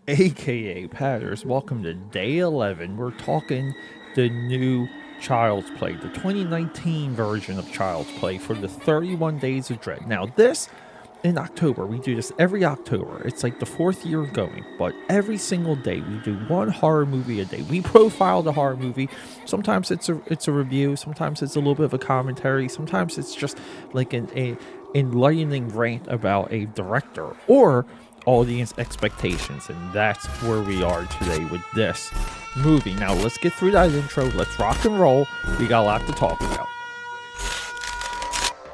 aka Patters. Welcome to day 11. We're talking the new Child's Play, the 2019 version of Child's Play for the 31 Days of Dread. Now, this in October, we do this every October. It's like the fourth year going, but every single day we do one horror movie a day. We profile the horror movie. Sometimes it's a review, sometimes it's a little bit of a commentary, sometimes it's just like an enlightening rant about a director or audience expectations, and that's where we are today with this movie. Now let's get through that intro. Let's rock and roll. We got a lot to talk about.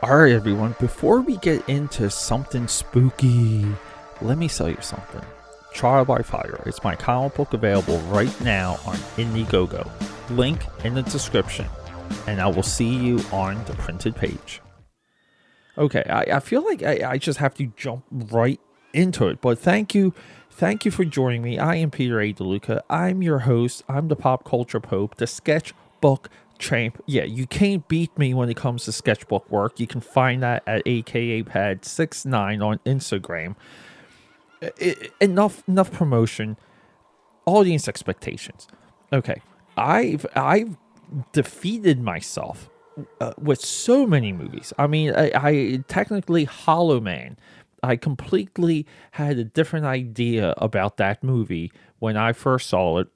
Alright everyone, before we get into something spooky, let me tell you something. Trial by Fire is my comic book available right now on Indiegogo. Link in the description, and I will see you on the printed page. Okay, I feel like I just have to jump right into it, but thank you for joining me. I am Peter A. DeLuca. I'm your host. I'm the pop culture pope, the sketchbook champ. Yeah, you can't beat me when it comes to sketchbook work. You can find that at AKAPAD69 on Instagram. Enough promotion. Audience expectations. Okay, I've defeated myself with so many movies. I mean, I technically Hollow Man. I completely had a different idea about that movie when I first saw it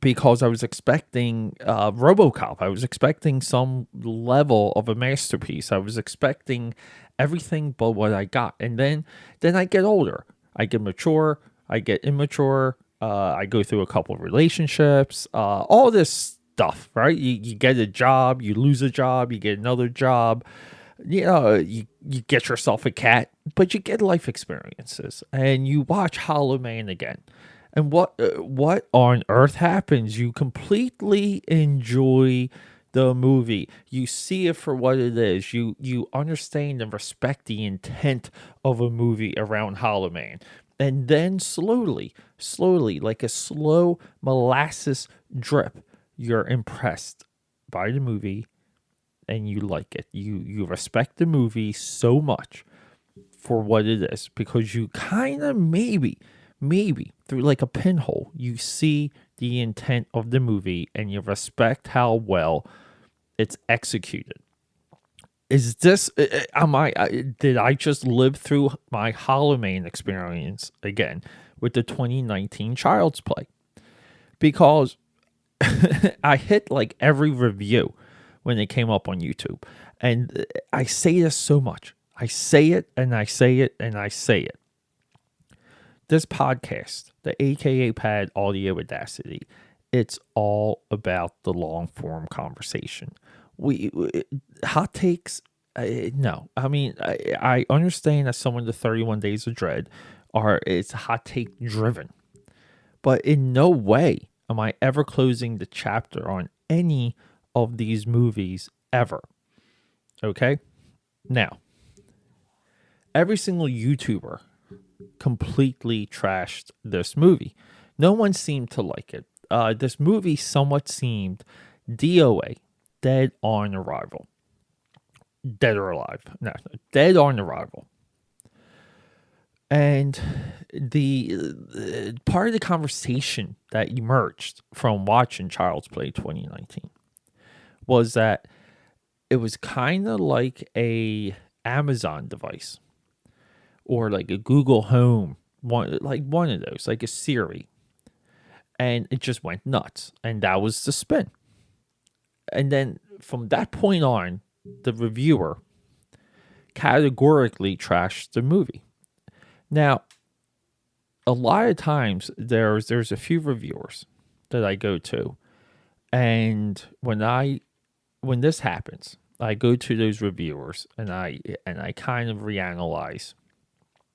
because I was expecting RoboCop. I was expecting some level of a masterpiece. I was expecting everything but what I got. And then I get older. I get mature. I get immature. I go through a couple of relationships. All this stuff, right? You get a job. You lose a job. You get another job. You get yourself a cat, but you get life experiences, and you watch Hollow Man again. And what on earth happens? You completely enjoy the movie. You see it for what it is. You understand and respect the intent of a movie around Hollow Man. And then slowly, like a slow molasses drip, you're impressed by the movie and you like it. You respect the movie so much for what it is because you kind of maybe through like a pinhole, you see the intent of the movie and you respect how well it's executed. Is this did I just live through my Hollow Man experience again with the 2019 Child's Play? Because I hit like every review when it came up on YouTube. And I say this so much. I say it and I say it and I say it. This podcast, the AKAPAD Audio Audacity, it's all about the long form conversation. We hot takes, no. I mean, I understand that some of the 31 Days of Dread it's hot take driven. But in no way am I ever closing the chapter on any of these movies ever. Okay? Now, every single YouTuber completely trashed this movie. No one seemed to like it. This movie somewhat seemed DOA, dead on arrival. Dead or alive. No, dead on arrival. And the part of the conversation that emerged from watching Child's Play 2019 was that it was kind of like a Amazon device or like a Google Home, one of those, like a Siri, and it just went nuts, and that was the spin. And then from that point on, the reviewer categorically trashed the movie. Now, a lot of times there's a few reviewers that I go to, and when this happens, I go to those reviewers and I kind of reanalyze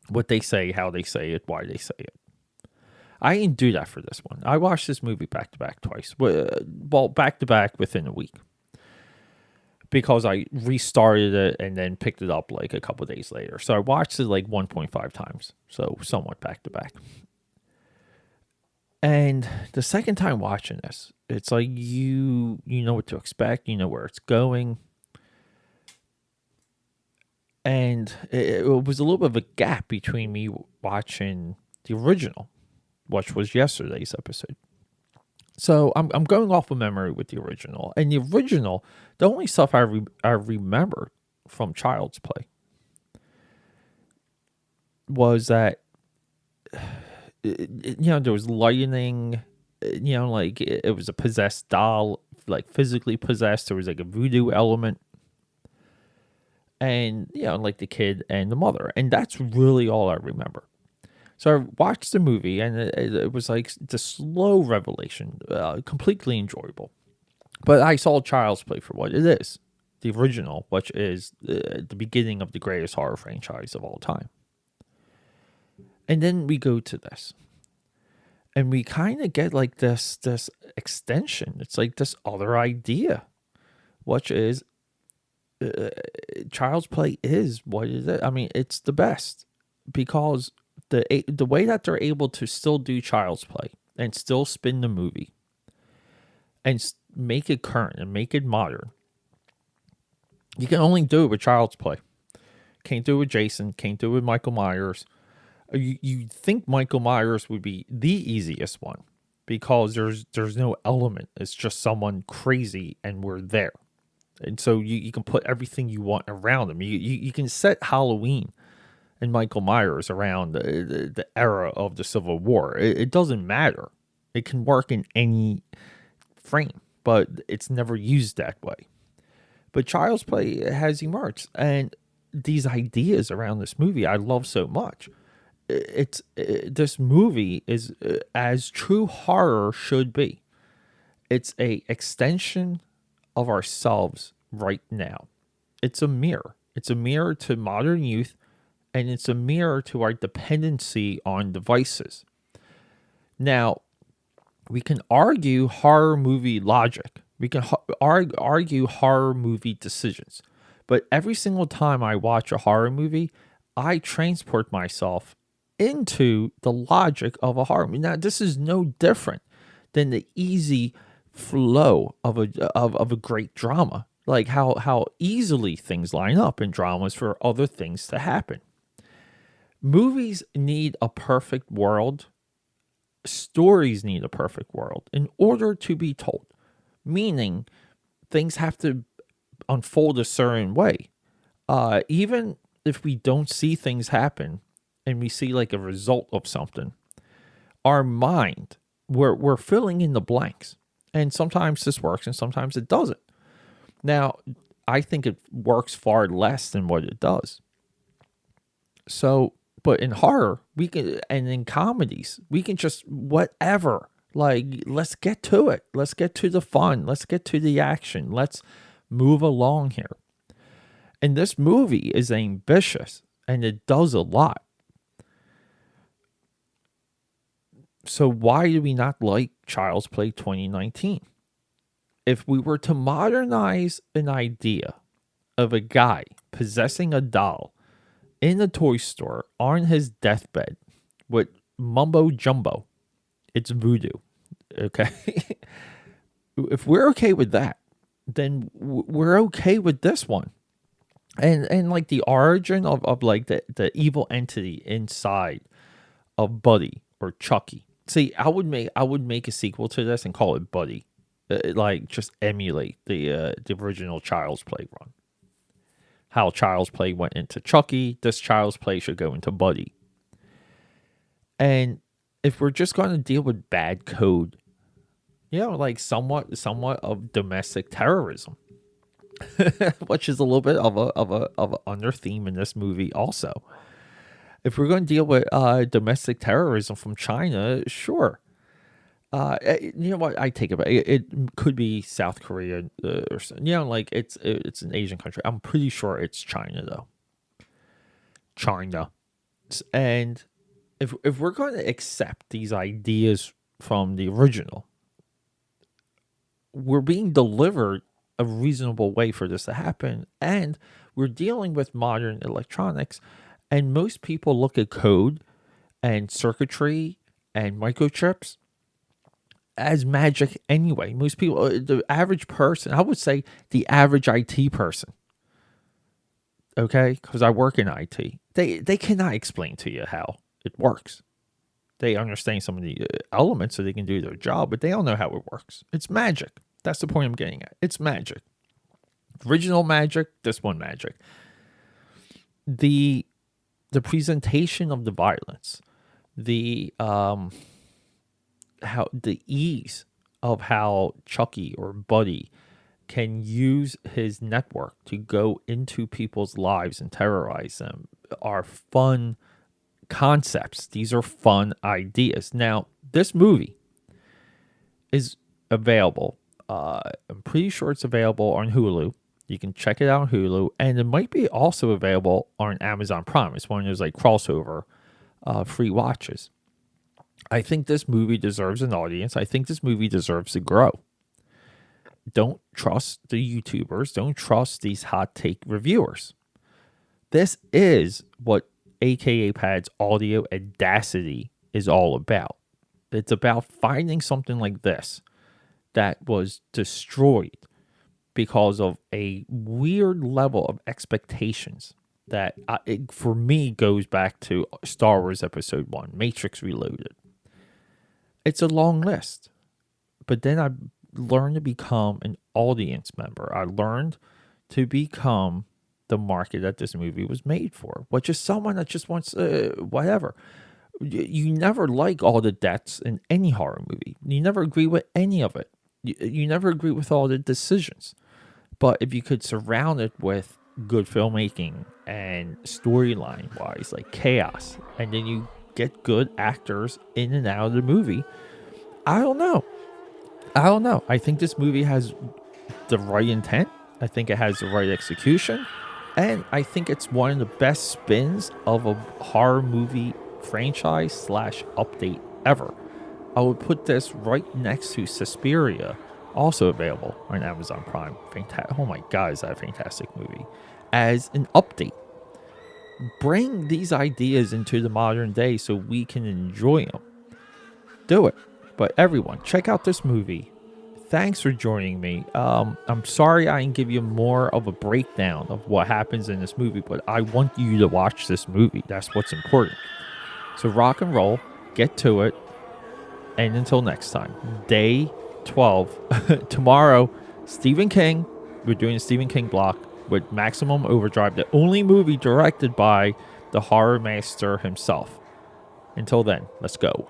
what they say, how they say it, why they say it. I didn't do that for this one. I watched this movie back to back twice. Well, back to back within a week. Because I restarted it and then picked it up like a couple days later. So I watched it like 1.5 times. So somewhat back to back. And the second time watching this, it's like you know what to expect, you know where it's going. And it was a little bit of a gap between me watching the original which was yesterday's episode. So I'm going off of memory with the original. And the original, the only stuff I remember from Child's Play was that, there was lightning, like it was a possessed doll, like physically possessed. There was like a voodoo element. And, like the kid and the mother. And that's really all I remember. So I watched the movie, and it was like the slow revelation, completely enjoyable. But I saw Child's Play for what it is, the original, which is the beginning of the greatest horror franchise of all time. And then we go to this, and we kind of get like this extension. It's like this other idea, which is Child's Play is what it is. I mean, it's the best because the way that they're able to still do Child's Play and still spin the movie and make it current and make it modern. You can only do it with Child's Play. Can't do it with Jason. Can't do it with Michael Myers. You think Michael Myers would be the easiest one because there's no element. It's just someone crazy and we're there. And so you can put everything you want around him. You can set Halloween and Michael Myers around the era of the Civil War. It doesn't matter. It can work in any frame, but it's never used that way. But Child's Play has emerged, and these ideas around this movie I love so much. This movie is as true horror should be. It's a extension of ourselves right now. It's a mirror. It's a mirror to modern youth, and it's a mirror to our dependency on devices. Now, we can argue horror movie logic. We can argue horror movie decisions. But every single time I watch a horror movie, I transport myself into the logic of a horror movie. Now, this is no different than the easy flow of a great drama. Like how easily things line up in dramas for other things to happen. Movies need a perfect world. Stories need a perfect world in order to be told. Meaning, things have to unfold a certain way. Even if we don't see things happen and we see like a result of something, our mind, we're filling in the blanks. And sometimes this works and sometimes it doesn't. Now, I think it works far less than what it does. So, but in horror, and in comedies, we can just whatever. Like, let's get to it. Let's get to the fun. Let's get to the action. Let's move along here. And this movie is ambitious, and it does a lot. So why do we not like Child's Play 2019? If we were to modernize an idea of a guy possessing a doll in a toy store on his deathbed with mumbo jumbo, it's voodoo. Okay. If we're okay with that, then we're okay with this one. And like the origin of like the evil entity inside of Buddy or Chucky. See, I would make a sequel to this and call it Buddy. Like just emulate the original Child's Play run. How Child's Play went into Chucky, this Child's Play should go into Buddy. And if we're just going to deal with bad code, like somewhat of domestic terrorism, which is a little bit of a under theme in this movie also. If we're going to deal with domestic terrorism from China, sure. You know what? I take it back. It could be South Korea, or like it's an Asian country. I'm pretty sure it's China though. China, and if we're going to accept these ideas from the original, we're being delivered a reasonable way for this to happen, and we're dealing with modern electronics, and most people look at code and circuitry and microchips as magic anyway. Most people, the average person, I would say the average IT person, okay, because I work in IT, they cannot explain to you how it works. They understand some of the elements so they can do their job, but they don't know how it works. It's magic. That's the point I'm getting at. It's magic. Original magic, this one magic. The presentation of the violence, the how the ease of how Chucky or Buddy can use his network to go into people's lives and terrorize them are fun concepts. These are fun ideas. Now, this movie is available. I'm pretty sure it's available on Hulu. You can check it out on Hulu, and it might be also available on Amazon Prime. It's one of those like crossover free watches. I think this movie deserves an audience. I think this movie deserves to grow. Don't trust the YouTubers. Don't trust these hot take reviewers. This is what AKAPAD's audio audacity is all about. It's about finding something like this that was destroyed because of a weird level of expectations that for me goes back to Star Wars Episode 1, Matrix Reloaded. It's a long list, but then I learned to become an audience member. I learned to become the market that this movie was made for, which is someone that just wants whatever. You never like all the deaths in any horror movie. You never agree with any of it. You never agree with all the decisions. But if you could surround it with good filmmaking and storyline wise, like chaos, and then you get good actors in and out of the movie, I don't know. I think this movie has the right intent. I think it has the right execution. And I think it's one of the best spins of a horror movie franchise / update ever. I would put this right next to Suspiria, also available on Amazon Prime. Oh my God, is that a fantastic movie? As an update. Bring these ideas into the modern day so we can enjoy them. Do it. But everyone, check out this movie. Thanks for joining me. I'm sorry I didn't give you more of a breakdown of what happens in this movie, but I want you to watch this movie. That's what's important. So rock and roll, get to it, and until next time, day 12. Tomorrow, Stephen King. We're doing a Stephen King block with Maximum Overdrive, the only movie directed by the horror master himself. Until then, let's go.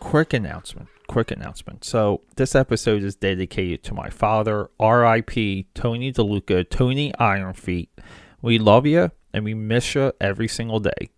Quick announcement. So this episode is dedicated to my father, R.I.P. Tony DeLuca, Tony Ironfeet. We love you and we miss you every single day.